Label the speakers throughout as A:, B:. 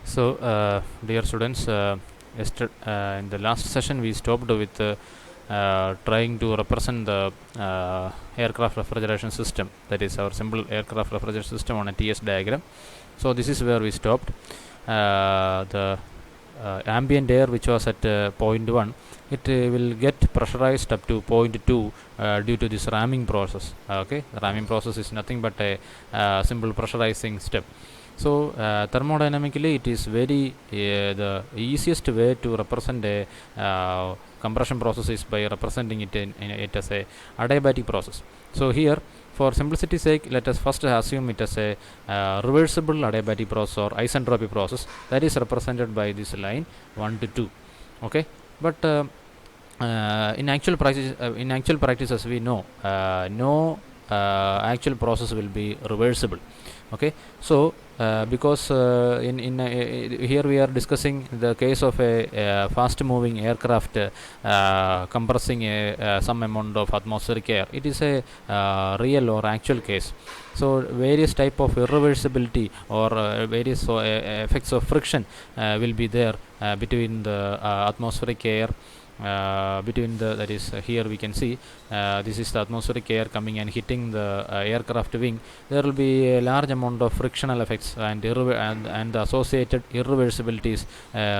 A: So, dear students, in the last session we stopped with trying to represent the aircraft refrigeration system, that is our simple aircraft refrigeration system on a TS diagram. So, this is where we stopped. The ambient air which was at point 1, it will get pressurized up to point 2 due to this ramming process. Okay, the ramming process is nothing but a simple pressurizing step. So, thermodynamically it is very the easiest way to represent a compression process is by representing it in it as a adiabatic process. So, here for simplicity's sake, let us first assume it as a reversible adiabatic process or isentropy process, that is represented by this line 1 to 2. Okay, but in actual practice, as we know, no actual process will be reversible. Okay, so because here we are discussing the case of a fast moving aircraft compressing some amount of atmospheric air. It is a real or actual case. So various type of irreversibility or various effects of friction will be there between the atmospheric air, that is here we can see this is the atmospheric air coming and hitting the aircraft wing. There will be a large amount of frictional effects and the associated irreversibilities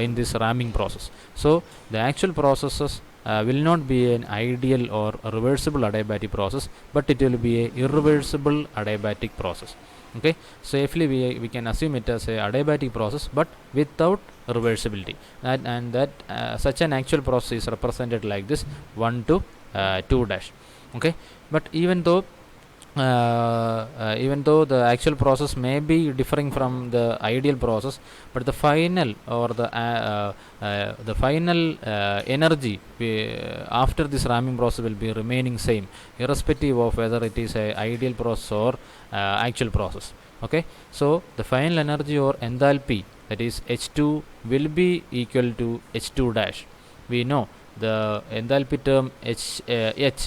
A: in this ramming process. So the actual processes will not be an ideal or reversible adiabatic process, but it will be a irreversible adiabatic process. Okay, safely we can assume it as a adiabatic process but without reversibility, and that such an actual process is represented like this 1 to 2 dash. Okay, but even though the actual process may be differing from the ideal process, but the final or the final energy after this ramming process will be remaining same, irrespective of whether it is a ideal process or actual process. Okay, so the final energy or enthalpy, that is H2, will be equal to H2 dash. We know the enthalpy term H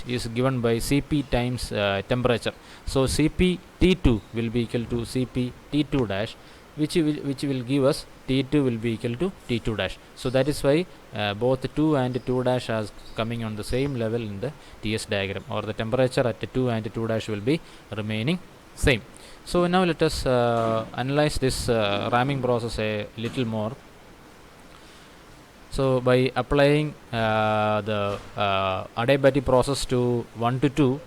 A: is given by Cp times temperature. So Cp T2 will be equal to Cp T2 dash, which will give us T2 will be equal to T2 dash. So that is why both 2 and 2 dash are coming on the same level in the TS diagram, or the temperature at 2 and 2 dash will be remaining same. So now let us analyze this ramming process a little more. So by applying the adiabatic process to 1 to 2,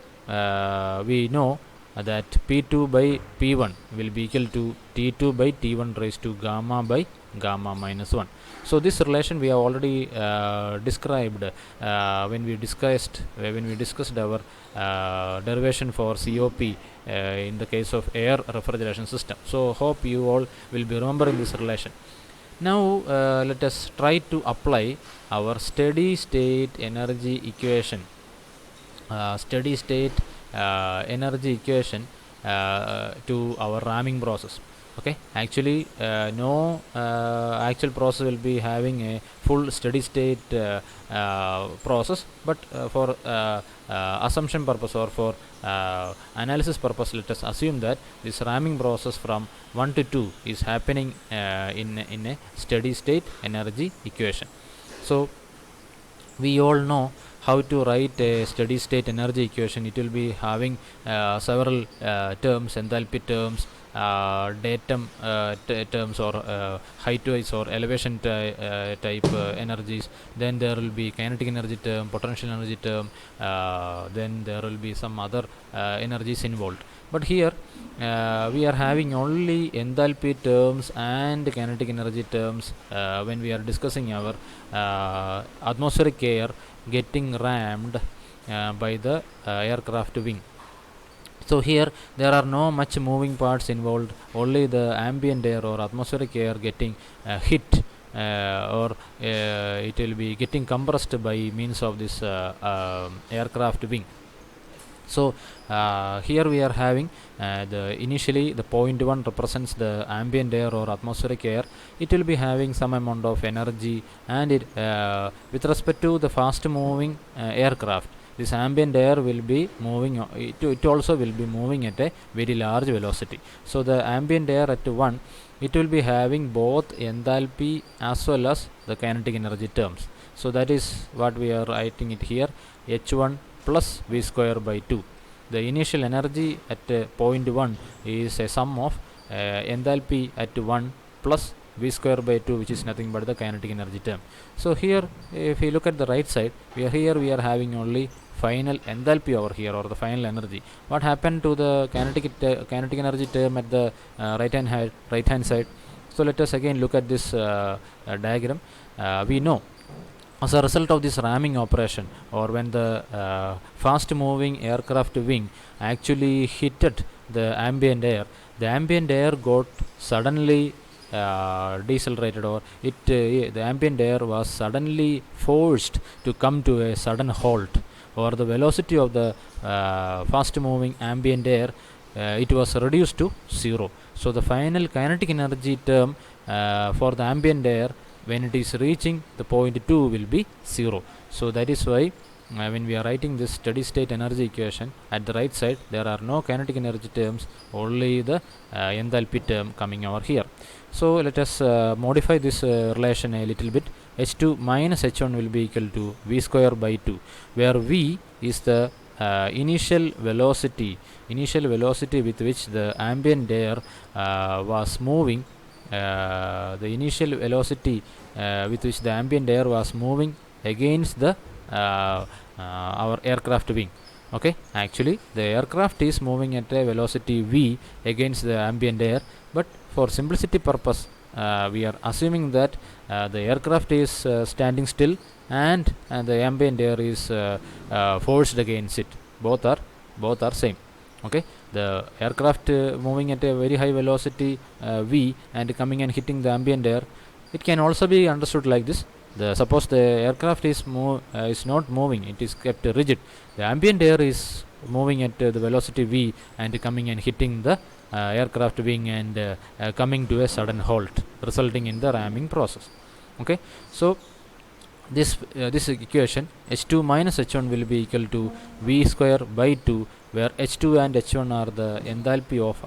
A: we know that P2 by P1 will be equal to T2 by T1 raised to gamma by gamma minus 1. So this relation we have already described when we discussed our derivation for COP in the case of air refrigeration system. So hope you all will be remembering this relation. Now let us try to apply our steady state energy equation to our ramming process. Okay, actually no actual process will be having a full steady state process, but for assumption purpose or for analysis purpose, let us assume that this ramming process from 1 to 2 is happening in a steady state energy equation. So we all know how to write a steady state energy equation. It will be having several terms, enthalpy terms, datum terms, or height-wise or elevation type energies. Then there will be kinetic energy term, potential energy term, then there will be some other energies involved. But here we are having only enthalpy terms and kinetic energy terms when we are discussing our atmospheric air getting rammed by the aircraft wing. So here there are no much moving parts involved, only the ambient air or atmospheric air getting hit or it will be getting compressed by means of this aircraft wing. So here we are having initially the point 1 represents the ambient air or atmospheric air. It will be having some amount of energy, and it with respect to the fast moving aircraft, this ambient air will be moving, it also will be moving at a very large velocity. So the ambient air at 1 it will be having both enthalpy as well as the kinetic energy terms. So that is what we are writing it here, H1 plus V square by 2. The initial energy at point 1 is a sum of enthalpy at 1 plus V square by 2, which is nothing but the kinetic energy term. So here, if you look at the right side, we are having only final enthalpy over here, or the final energy. What happened to the kinetic energy term at the right hand side? So let us again look at this diagram. We know, as a result of this ramming operation, or when the fast moving aircraft wing actually hit the ambient air got suddenly decelerated, or the ambient air was suddenly forced to come to a sudden halt, or the velocity of the fast moving ambient air, it was reduced to 0. So the final kinetic energy term for the ambient air when it is reaching the point 2 will be 0. So that is why when we are writing this steady state energy equation, at the right side there are no kinetic energy terms, only the enthalpy term coming over here. So let us modify this relation a little bit. H2 minus H1 will be equal to V square by 2, where V is the initial velocity with which the ambient air was moving, the initial velocity with which the ambient air was moving against the our aircraft wing. Okay, actually the aircraft is moving at a velocity v against the ambient air, but for simplicity purpose we are assuming that the aircraft is standing still and the ambient air is forced against it. Both are same. Okay, the aircraft moving at a very high velocity v and coming and hitting the ambient air, it can also be understood like this. Suppose the aircraft is not moving, it is kept rigid. The ambient air is moving at the velocity v and coming and hitting the aircraft wing and coming to a sudden halt, resulting in the ramming process. Okay, so this equation H2 minus H1 will be equal to V square by 2, where H2 and H1 are the enthalpy of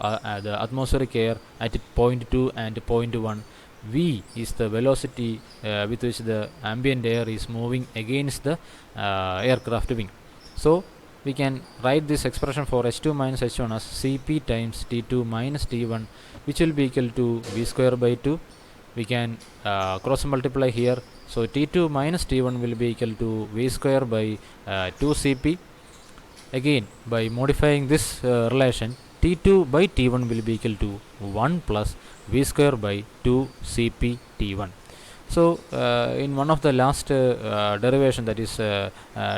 A: the atmospheric air at point 2 and point 1. V is the velocity with which the ambient air is moving against the aircraft wing. So we can write this expression for H2 minus H1 as Cp times T2 minus T1, which will be equal to V square by 2. We can cross multiply here. So T2 minus T1 will be equal to V square by 2 Cp. Again, by modifying this relation, T2 by T1 will be equal to 1 plus V square by 2 Cp T1. So in one of the last derivation, that is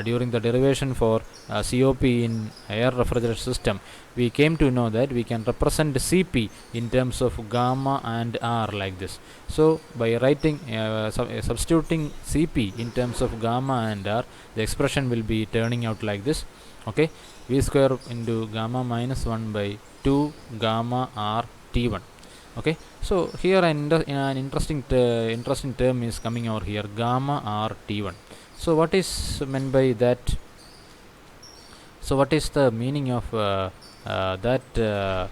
A: during the derivation for COP in air refrigeration system, we came to know that we can represent Cp in terms of gamma and R like this. So by writing substituting Cp in terms of gamma and R, the expression will be turning out like this. Okay, V square into gamma minus 1 by 2 gamma R T1. Okay, so here an interesting term is coming over here, gamma R T1. So what is meant by that? So what is the meaning of that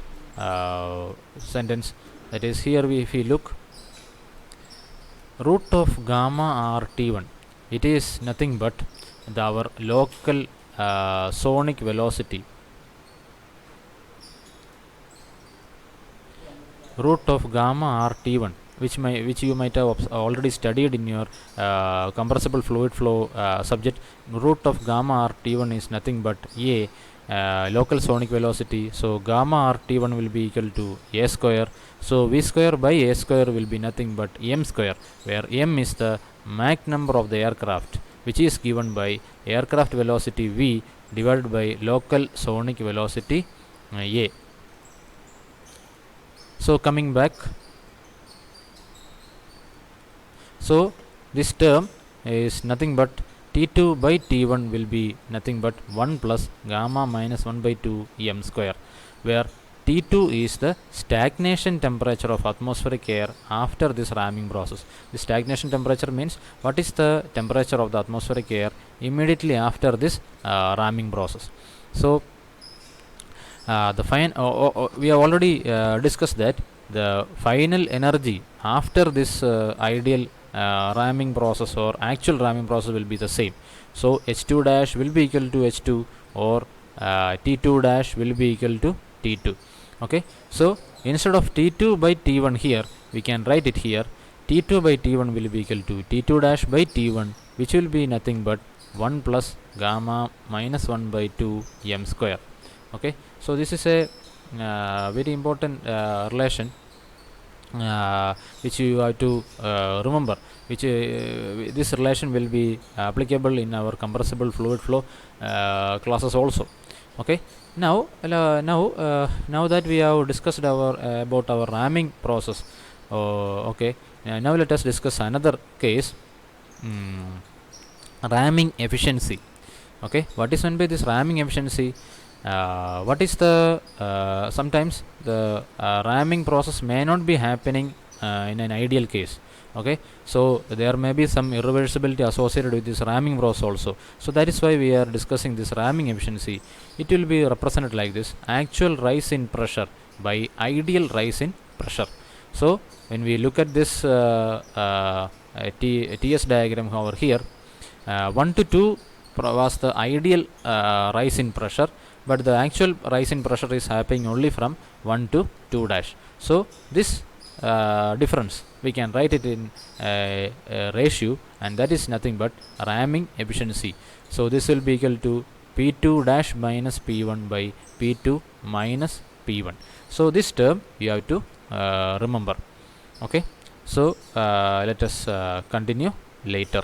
A: sentence? That is, here if we look, root of gamma R T1, it is nothing but our local sonic velocity. Root of gamma R T1, which you might have already studied in your compressible fluid flow subject. Root of gamma R T1 is nothing but a local sonic velocity. So gamma R T1 will be equal to a square. So V square by a square will be nothing but m square, where m is the Mach number of the aircraft, which is given by aircraft velocity v divided by local sonic velocity a. So coming back, so this term is nothing but T2 by T1 will be nothing but 1 plus gamma minus 1 by 2 m square, where T2 is the stagnation temperature of atmospheric air after this ramming process. The stagnation temperature means what is the temperature of the atmospheric air immediately after this ramming process. So we have already discussed that the final energy after this ideal ramming process or actual ramming process will be the same. So H2 dash will be equal to H2, or T2 dash will be equal to T2. Okay, so instead of T2 by T1 here, we can write it here. T2 by T1 will be equal to T2 dash by T1, which will be nothing but 1 plus gamma minus 1 by 2 m square. Okay, so this is a very important relation which you have to remember, which this relation will be applicable in our compressible fluid flow classes also. Okay, now now that we have discussed our about our ramming process, okay, now let us discuss another case, ramming efficiency. Okay, what is meant by this ramming efficiency? What is the sometimes the ramming process may not be happening in an ideal case. Okay, so there may be some irreversibility associated with this ramming process also. So that is why we are discussing this ramming efficiency. It will be represented like this: actual rise in pressure by ideal rise in pressure. So when we look at this TS diagram over here, 1 to 2 was the ideal rise in pressure, but the actual rise in pressure is happening only from 1 to 2 dash. So this difference we can write it in ratio, and that is nothing but ramming efficiency. So this will be equal to P2 dash minus P1 by P2 minus P1. So this term you have to remember. Okay, so let us continue later.